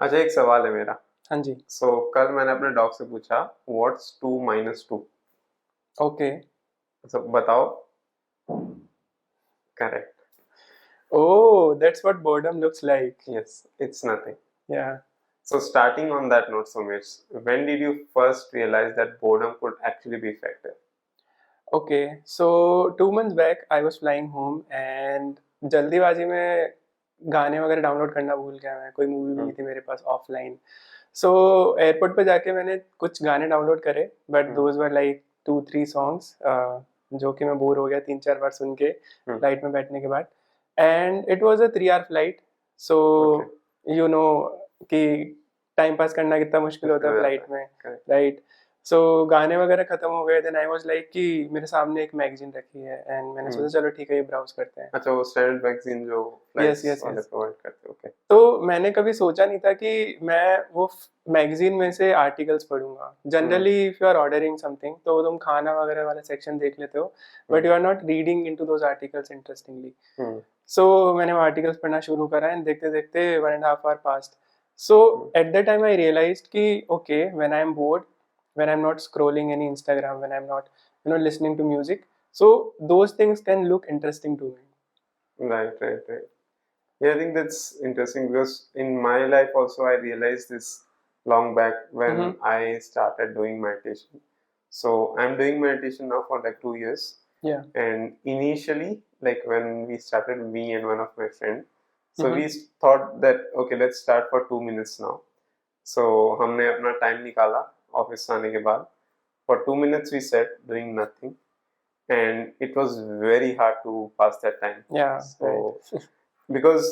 अच्छा, एक सवाल है मेरा। हाँ जी। कल मैंने अपने डॉग से पूछा, व्हाट्स 2 - 2? ओके। बताओ। Correct. Oh, that's what boredom looks like. Yes, it's nothing. Yeah. So starting on that note, Somesh, when did you first realize that boredom could actually be effective? Okay. So 2 months back, I was flying home and जल्दीबाजी में गाने वगैरह download करना भूल गया मैं। कोई movie भी नहीं थी मेरे पास ऑफलाइन। सो एयरपोर्ट पे जाके मैंने कुछ गाने डाउनलोड करे, but those were like 2-3 songs जो कि मैं बोर हो गया 3-4 बार सुन के फ्लाइट में बैठने के बाद। And it was a 3 hour flight. So you know कि टाइम पास करना कितना मुश्किल होता है फ्लाइट में, राइट? सो गाने वगैरह खत्म हो गए। देन आई वाज लाइक कि मेरे सामने एक मैगजीन रखी है एंड मैंने सोचा चलो ठीक है ये ब्राउज करते हैं। अच्छा, वो स्टैंडर्ड मैगजीन जो यस यस वाले यस प्रोवाइड करते हैं, ओके। तो मैंने कभी सोचा नहीं था कि मैं वो मैगजीन में से आर्टिकल्स पढ़ूंगा। Generally if you are ordering something तो तुम खाना वगैरह वाला सेक्शन देख लेते हो, but you are not reading into those articles interestingly. So मैंने वो आर्टिकल्स पढ़ना शुरू करा एंड देखते देखते 1.5 hour past. So at the time I realised कि okay, when I am bored, when I'm not scrolling any Instagram, when I'm not, listening to music, so those things can look interesting to me. Right. Yeah, I think that's interesting because in my life also I realized this long back when I started doing meditation. So I'm doing meditation now for like 2 years. Yeah. And initially, like when we started, me and one of my friends, so we thought that okay, let's start for 2 minutes now. So हमने अपना time निकाला office से आने के बाद. For 2 minutes we sat doing nothing, and it was very hard to pass that time. Yeah. So Right. because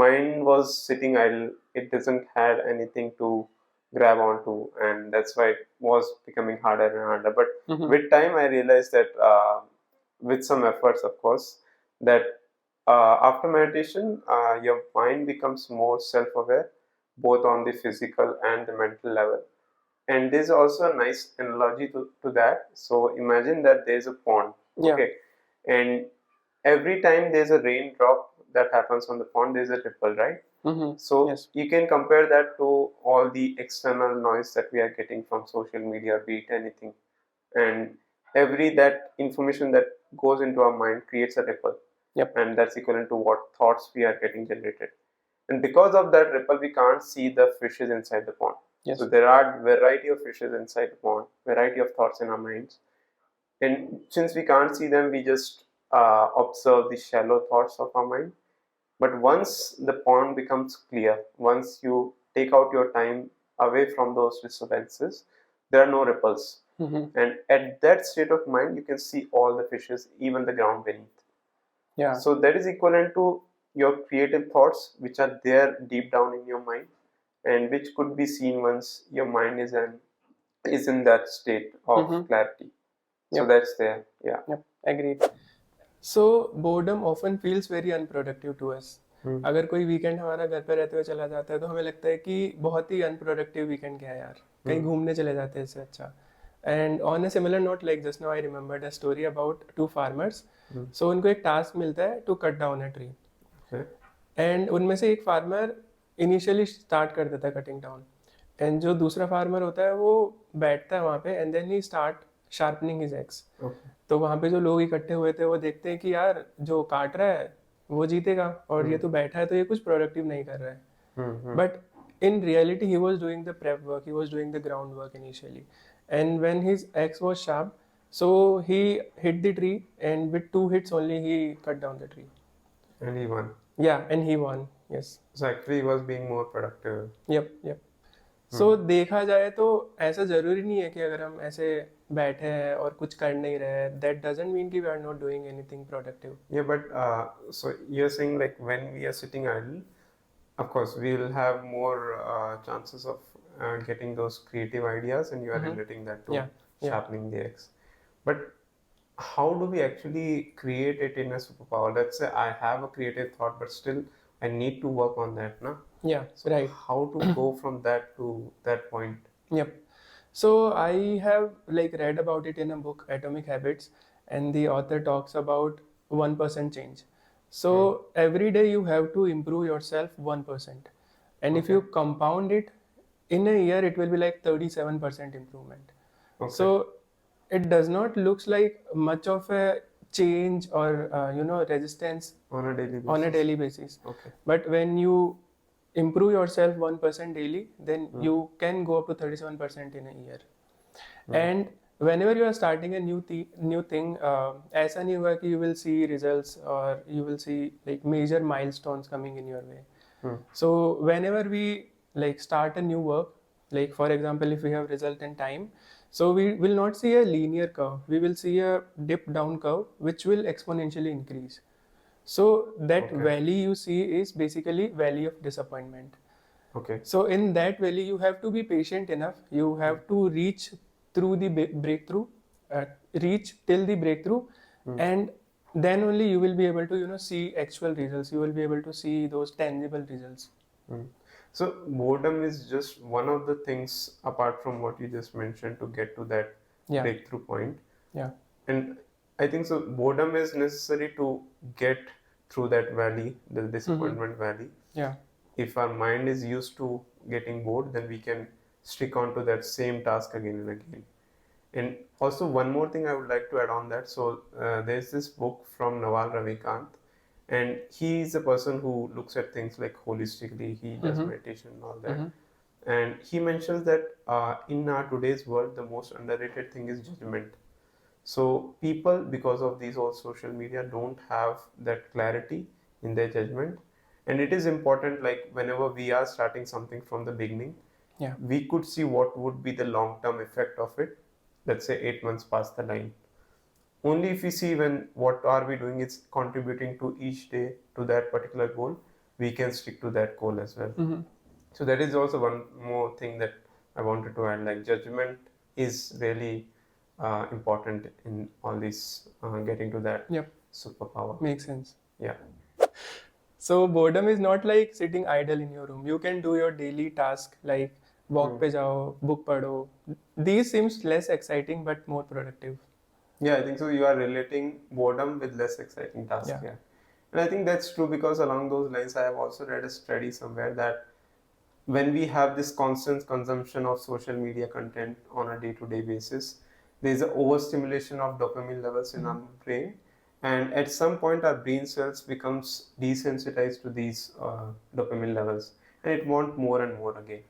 mind was sitting idle, it doesn't had anything to grab onto, and that's why it was becoming harder and harder. But with time I realized that with some efforts, of course, that after meditation your mind becomes more self-aware, both on the physical and the mental level. And there's also a nice analogy to that. So imagine that there's a pond. Yeah. Okay, and every time there's a raindrop that happens on the pond, there's a ripple, right? So Yes. you can compare that to all the external noise that we are getting from social media, be it anything, and every that information that goes into our mind creates a ripple. Yep. And that's equivalent to what thoughts we are getting generated. And because of that ripple, we can't see the fishes inside the pond. Yes. So there are variety of fishes inside the pond, variety of thoughts in our minds. And since we can't see them, we just observe the shallow thoughts of our mind. But once the pond becomes clear, once you take out your time away from those disturbances, there are no ripples. And at that state of mind, you can see all the fishes, even the ground beneath. Yeah. So that is equivalent to your creative thoughts, which are there deep down in your mind, and which could be seen once your mind is in that state of clarity. So Yep. that's there. Yeah. Yep. Agreed. So boredom often feels very unproductive to us. अगर कोई weekend हमारा घर पे रहते हुए चला जाता है तो हमें लगता है कि बहुत ही अनप्रोडक्टिव वीकेंड गया यार, कहीं घूमने चले जाते हैं इससे अच्छा। And on a similar note, like just now I remembered a story about 2 farmers. So उनको एक टास्क मिलता है to cut down a tree, and उनमें से एक फार्मर इनिशियली स्टार्ट कर देता है कटिंग डाउन, एंड जो दूसरा फार्मर होता है वो बैठता है वहाँ पे and then he start sharpening his axe. तो वहाँ पे जो लोग इकट्ठे हुए थे वो देखते हैं कि यार जो काट रहा है वो जीतेगा और ये तो बैठा है तो ये कुछ प्रोडक्टिव नहीं कर रहा है। But in reality he was doing the prep work, he was doing the groundwork initially, and when his axe was sharp, so he hit the tree and with 2 hits only he cut down the tree. And he won. Yeah, and he won. Yes. So actually he was being more productive. Yep. So देखा जाए तो ऐसा जरूरी नहीं है कि अगर हम ऐसे बैठे हैं और कुछ कर नहीं रहे हैं, that doesn't mean कि we are not doing anything productive. Yeah, but so you're saying like when we are sitting idle, of course we will have more chances of getting those creative ideas, and you are relating that to sharpening the axe. But how do we actually create it in a superpower? Let's say I have a creative thought, but still I need to work on that, na? Yeah, So right. how to go from that to that point? Yep. So I have read about it in a book, Atomic Habits, and the author talks about 1% change. So every day you have to improve yourself 1%. And if you compound it, in a year, it will be like 37% improvement. So it does not looks like much of a change or resistance On a daily basis. on a daily basis. But when you improve yourself 1% daily, then you can go up to 37% in a year. And whenever you are starting a new thing, ऐसा नहीं होगा कि you will see results or you will see like major milestones coming in your way. So whenever we like start a new work, like for example, if we have result in time, so we will not see a linear curve. We will see a dip down curve, which will exponentially increase. So that valley you see is basically valley of disappointment. So in that valley, you have to be patient enough. You have to reach through the breakthrough, reach till the breakthrough, and then only you will be able to see actual results. You will be able to see those tangible results. So boredom is just one of the things apart from what you just mentioned to get to that breakthrough point. And I think so boredom is necessary to get through that valley, the disappointment valley. If our mind is used to getting bored, then we can stick on to that same task again and again. And also one more thing I would like to add on that. So there's this book from Naval Ravikant, and he is a person who looks at things like holistically. He does meditation and all that. And he mentions that in our today's world, the most underrated thing is judgment. So people, because of these all social media, don't have that clarity in their judgment. And it is important, like whenever we are starting something from the beginning, we could see what would be the long-term effect of it. Let's say 8 months past the line. Only if we see when what are we doing is contributing to each day to that particular goal, we can stick to that goal as well. So that is also one more thing that I wanted to add. Like judgment is really important in all this getting to that superpower. Makes sense. Yeah. So boredom is not like sitting idle in your room. You can do your daily task like walk पे जाओ, book पढ़ो. These seems less exciting but more productive. Yeah, I think so. You are relating boredom with less exciting tasks. Yeah. And I think that's true because along those lines, I have also read a study somewhere that when we have this constant consumption of social media content on a day-to-day basis, there is an overstimulation of dopamine levels in our brain, and at some point our brain cells becomes desensitized to these dopamine levels, and it wants more and more again.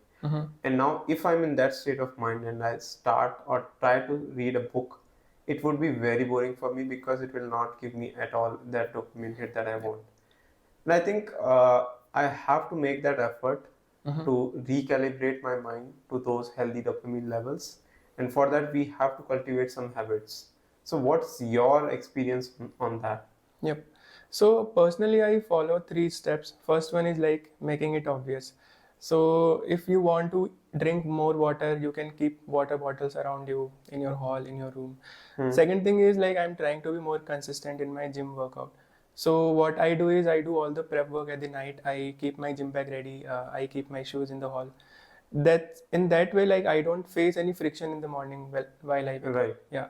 And now if I'm in that state of mind and I start or try to read a book, it would be very boring for me because it will not give me at all that dopamine hit that I want. And I think I have to make that effort to recalibrate my mind to those healthy dopamine levels. And for that, we have to cultivate some habits. So what's your experience on that? Yep. So personally, I follow 3 steps. First one is like making it obvious. So if you want to drink more water, you can keep water bottles around you in your hall, in your room. Second thing is like I'm trying to be more consistent in my gym workout. So what I do is I do all the prep work at the night. I keep my gym bag ready. I keep my shoes in the hall. That in that way, like I don't face any friction in the morning while I wake up. Yeah.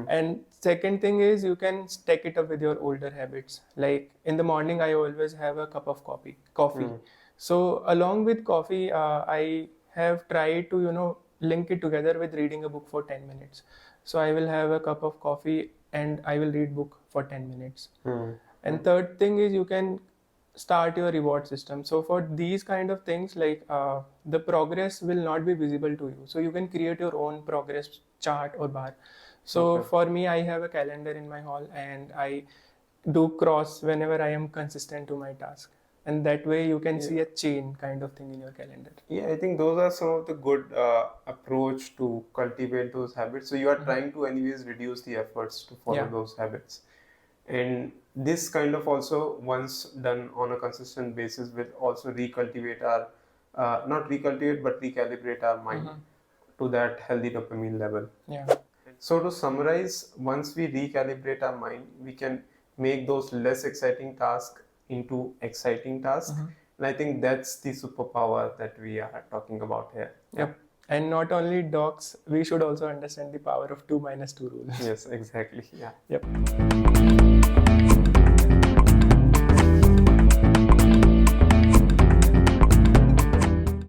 And second thing is you can stack it up with your older habits. Like in the morning, I always have a cup of coffee. So along with coffee, I have tried to link it together with reading a book for 10 minutes. So I will have a cup of coffee and I will read book for 10 minutes. And third thing is you can start your reward system. So for these kind of things, like the progress will not be visible to you. So you can create your own progress chart or bar. So for me, I have a calendar in my hall and I do cross whenever I am consistent to my task. And that way you can see a chain kind of thing in your calendar. Yeah, I think those are some of the good approach to cultivate those habits. So you are trying to anyways reduce the efforts to follow those habits. And this kind of also, once done on a consistent basis, will also recultivate our, not recultivate, but recalibrate our mind to that healthy dopamine level. So to summarize, once we recalibrate our mind, we can make those less exciting tasks into exciting tasks. And I think that's the superpower that we are talking about here. Yep. And not only dogs, we should also understand the power of 2 - 2 rule. Yes, exactly. Yeah. Yep.